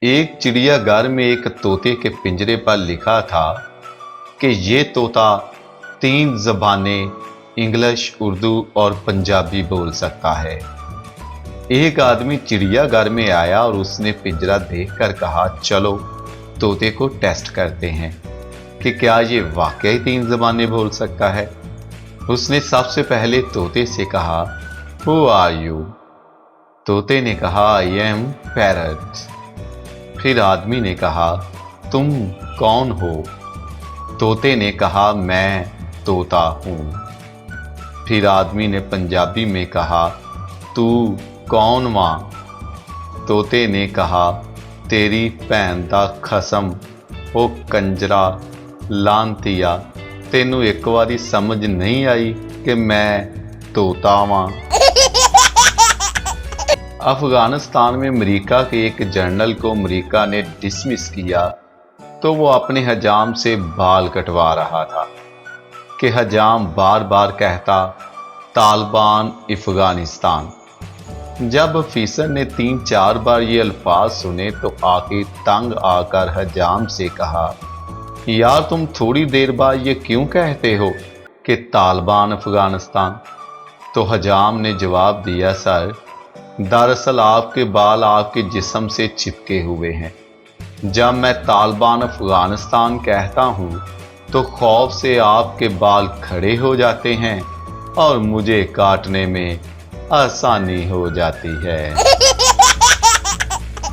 एक चिड़ियाघर में एक तोते के पिंजरे पर लिखा था कि ये तोता 3 ज़बानें इंग्लिश, उर्दू और पंजाबी बोल सकता है। एक आदमी चिड़ियाघर में आया और उसने पिंजरा देखकर कहा, चलो तोते को टेस्ट करते हैं कि क्या ये वाकई 3 ज़बानें बोल सकता है। उसने सबसे पहले तोते से कहा, हु आर यू? तोते ने कहा, आई एम पैरट। फिर आदमी ने कहा, तुम कौन हो? तोते ने कहा, मैं तोता हूँ। फिर आदमी ने पंजाबी में कहा, तू कौन वां? तोते ने कहा, तेरी भैन दा खसम, ओ कंजरा लांतिया, तेनू एक बारी समझ नहीं आई कि मैं तोता वां। अफगानिस्तान में अमेरिका के एक जनरल को अमेरिका ने डिसमिस किया तो वो अपने हजाम से बाल कटवा रहा था कि हजाम बार बार कहता, तालिबान अफगानिस्तान। जब ऑफिसर ने 3-4 बार ये अल्फाज सुने तो आके तंग आकर हजाम से कहा, यार तुम थोड़ी देर बाद ये क्यों कहते हो कि तालिबान अफगानिस्तान? तो हजाम ने जवाब दिया, सर दरअसल आपके बाल आपके जिस्म से चिपके हुए हैं। जब मैं तालिबान अफगानिस्तान कहता हूँ तो खौफ से आपके बाल खड़े हो जाते हैं और मुझे काटने में आसानी हो जाती है।